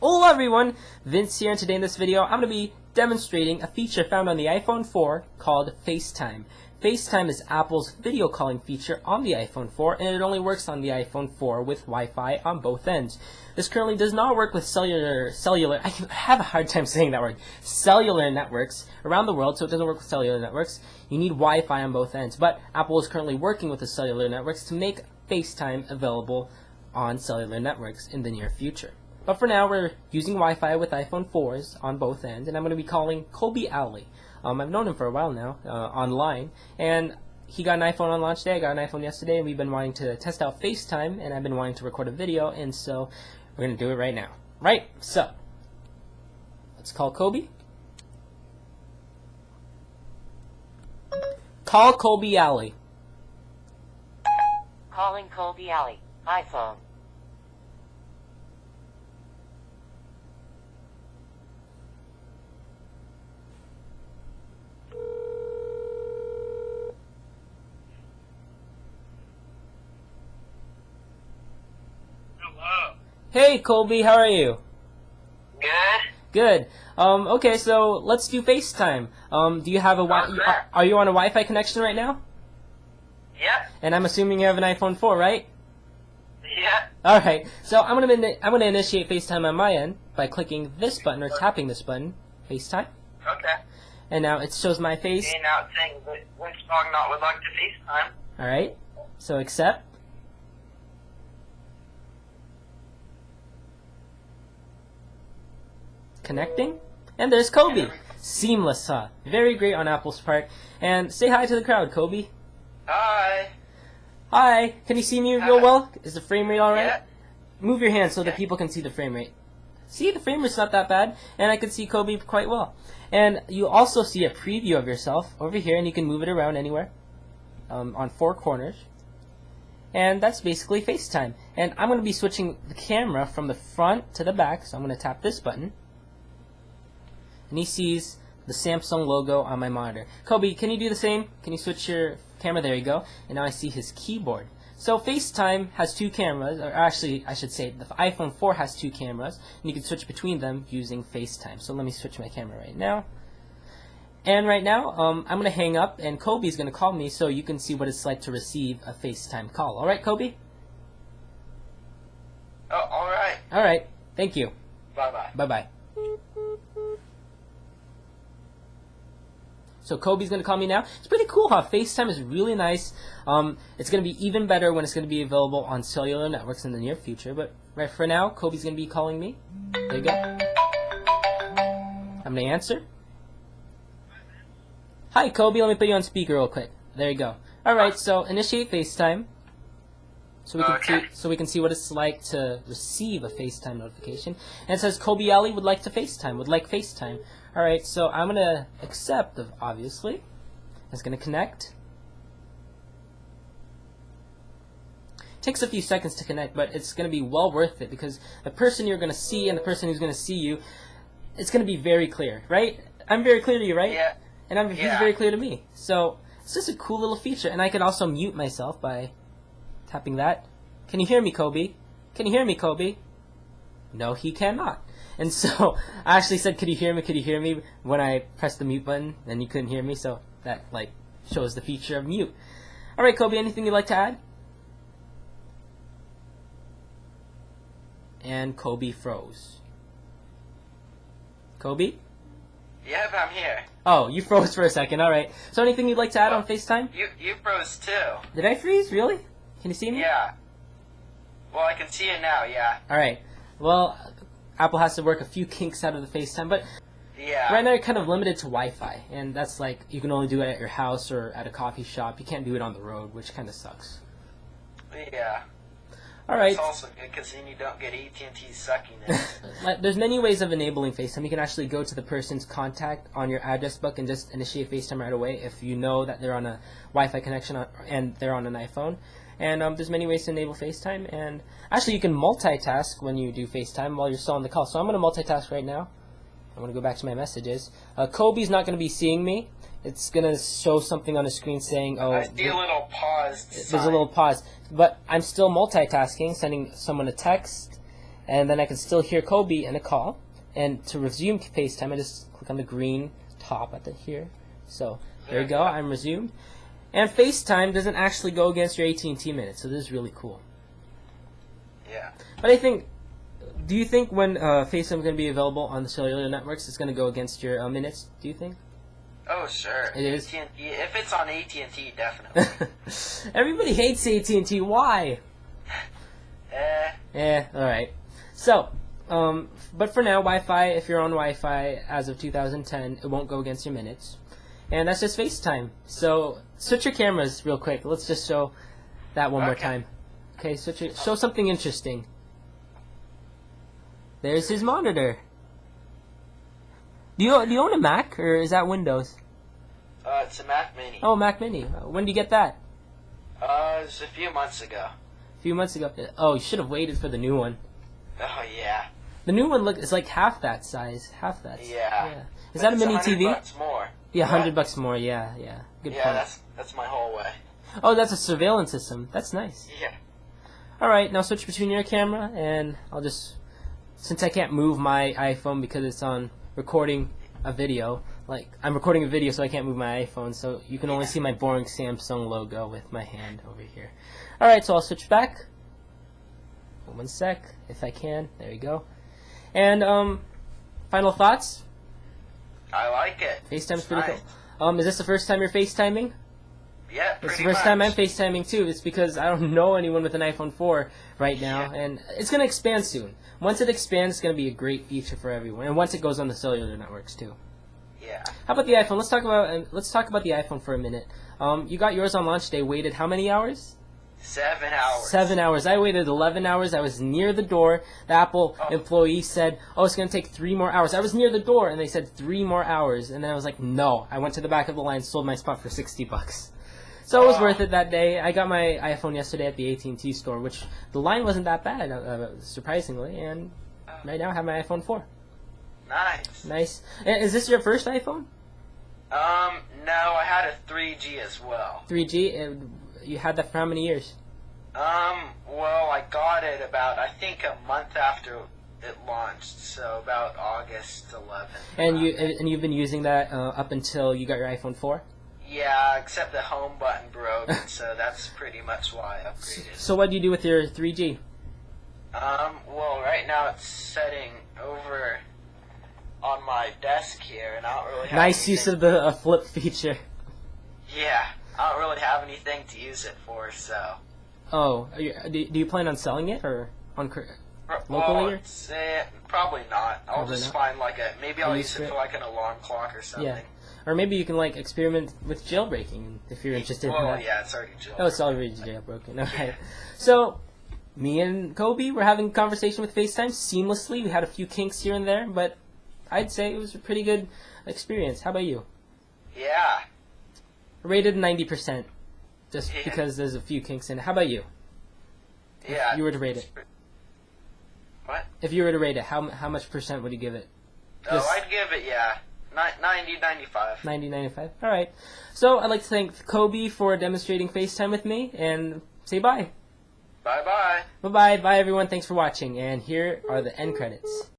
Hola everyone, Vince here, and today in this video I'm going to be demonstrating a feature found on the iPhone 4 called FaceTime. FaceTime is Apple's video calling feature on the iPhone 4, and it only works on the iPhone 4 with Wi-Fi on both ends. This currently does not work with cellular, I have a hard time saying that word, cellular networks around the world, so it doesn't work with cellular networks. You need Wi-Fi on both ends, but Apple is currently working with the cellular networks to make FaceTime available on cellular networks in the near future. But for now, we're using Wi-Fi with iPhone 4s on both ends, and I'm going to be calling Colby Aley. I've known him for a while now, online, and he got an iPhone on launch day. I got an iPhone yesterday, and we've been wanting to test out FaceTime, and I've been wanting to record a video, and so we're going to do it right now. Right, so let's call Colby. Call Colby Aley. Calling Colby Aley, iPhone. Hello. Hey Colby, how are you? Good. Good. Okay, so let's do FaceTime. Do you have a are you on a Wi-Fi connection right now? Yep. And I'm assuming you have an iPhone 4, right? Yep. All right. So I'm gonna initiate FaceTime on my end by clicking this button or tapping this button, FaceTime. Okay. And now it shows my face. Okay, now it's saying which Bognot would like to FaceTime. All right. So accept. Connecting. And there's Colby. Seamless, huh? Very great on Apple's part. And say hi to the crowd, Colby. Hi. Hi. Can you see me real well? Is the frame rate all right? Yeah. Move your hand so that people can see the frame rate. See, the frame rate's not that bad, and I can see Colby quite well. And you also see a preview of yourself over here, and you can move it around anywhere on four corners. And that's basically FaceTime. And I'm going to be switching the camera from the front to the back, so I'm going to tap this button. And he sees the Samsung logo on my monitor. Colby, can you do the same? Can you switch your camera? There you go. And now I see his keyboard. So FaceTime has two cameras, or actually I should say the iPhone 4 has two cameras, and you can switch between them using FaceTime. So let me switch my camera right now. And right now, I'm going to hang up, and Colby's going to call me so you can see what it's like to receive a FaceTime call. Alright, Colby? Oh, alright. Alright, thank you. Bye-bye. Bye-bye. So Colby's going to call me now. It's pretty cool, huh? FaceTime is really nice. It's going to be even better when it's going to be available on cellular networks in the near future. But right for now, Colby's going to be calling me. There you go. I'm going to answer. Hi, Colby. Let me put you on speaker real quick. There you go. All right, so initiate FaceTime. So we can see what it's like to receive a FaceTime notification. And it says Colby Aley would like FaceTime. All right, so I'm gonna accept, obviously. It's gonna connect. Takes a few seconds to connect, but it's gonna be well worth it because the person you're gonna see and the person who's gonna see you, it's gonna be very clear, right? I'm very clear to you, right? Yeah. And he's very clear to me. So it's just a cool little feature, and I can also mute myself by tapping that. Can you hear me, Colby? Can you hear me, Colby? No, he cannot. And so I actually said, "Could you hear me? Could you hear me?" when I pressed the mute button, and you couldn't hear me. So that shows the feature of mute. All right, Colby, anything you'd like to add? And Colby froze. Colby? Yep, I'm here. Oh, you froze for a second. All right. So anything you'd like to add on FaceTime? You froze too. Did I freeze? Really? Can you see me? Yeah. Well, I can see it now, yeah. Alright. Well, Apple has to work a few kinks out of the FaceTime, but yeah. Right now you're kind of limited to Wi-Fi, and that's you can only do it at your house or at a coffee shop. You can't do it on the road, which kind of sucks. Yeah. Alright. It's also good because then you don't get at&t sucking it. There's many ways of enabling FaceTime. You can actually go to the person's contact on your address book and just initiate FaceTime right away if you know that they're on a Wi-Fi connection and they're on an iPhone. And there's many ways to enable FaceTime. And actually, you can multitask when you do FaceTime while you're still on the call. So I'm going to multitask right now. I'm going to go back to my messages. Colby's not going to be seeing me. It's going to show something on the screen saying, oh, I see a little pause. There's a little pause. But I'm still multitasking, sending someone a text and then I can still hear Colby in a call. And to resume FaceTime, I just click on the green top at the here. So there you go, I'm resumed. And FaceTime doesn't actually go against your AT&T minutes, so this is really cool. Yeah. But I think, do you think when FaceTime is going to be available on the cellular networks, it's going to go against your minutes, do you think? Oh, sure. It is? AT&T, if it's on AT&T, definitely. Everybody hates AT&T, why? Alright. So, but for now, Wi-Fi, if you're on Wi-Fi as of 2010, it won't go against your minutes. And that's just FaceTime. So, switch your cameras real quick. Let's just show that one more time. Okay, show something interesting. There's his monitor. Do you own a Mac, or is that Windows? It's a Mac Mini. Oh, Mac Mini. When did you get that? It was a few months ago. A few months ago. Oh, you should have waited for the new one. Oh, yeah. The new one is like half that size. Half that. Yeah. Is that a mini TV? $100 more. Yeah, $100 more. Yeah. Good point. Yeah, that's my whole way. Oh, that's a surveillance system. That's nice. Yeah. All right, now switch between your camera, and I'll just, since I can't move my iPhone because it's on recording a video, like I'm recording a video, so I can't move my iPhone, so you can only see my boring Samsung logo with my hand over here. All right, so I'll switch back. One sec, if I can. There you go. And final thoughts. I like it. FaceTime's pretty cool. Is this the first time you're FaceTiming? Yeah, It's the first time I'm FaceTiming too. It's because I don't know anyone with an iPhone 4 right now, and it's going to expand soon. Once it expands, it's going to be a great feature for everyone, and once it goes on the cellular networks too. Yeah. How about the iPhone? Let's talk about the iPhone for a minute. You got yours on launch day. Waited how many hours? 7 hours. 7 hours. I waited 11 hours. I was near the door. The Apple employee said, "Oh, it's going to take 3 more hours." I was near the door, and they said 3 more hours, and then I was like, "No." I went to the back of the line, sold my spot for $60. So it was worth it that day. I got my iPhone yesterday at the AT&T store, which the line wasn't that bad, surprisingly. And right now I have my iPhone 4. Nice. Nice. Is this your first iPhone? No, I had a 3G as well. 3G? You had that for how many years? Well, I got it about, I think, a month after it launched, so about August 11th. And you've been using that up until you got your iPhone 4? Yeah, except the home button broke, and so that's pretty much why I upgraded. So what do you do with your 3G? Well, right now it's setting over on my desk here, and I don't really have Nice use of the flip feature. Yeah, I don't really have anything to use it for, so... Oh, do you plan on selling it, or on locally? Well, probably not. I'll just find maybe I'll use it for like an alarm clock or something. Yeah. Or maybe you can experiment with jailbreaking if you're interested in that. Well, yeah, it's already jailbroken. Oh, it's already jailbroken. Okay. So, me and Colby were having a conversation with FaceTime seamlessly. We had a few kinks here and there, but I'd say it was a pretty good experience. How about you? Yeah. Rated 90%, just because there's a few kinks in it. How about you? Yeah. If you were to rate it. What? If you were to rate it, how much percent would you give it? I'd give it, 90, 95. 90, 95. All right. So I'd like to thank Colby for demonstrating FaceTime with me, and say bye. Bye-bye. Bye-bye. Bye, everyone. Thanks for watching. And here are the end credits.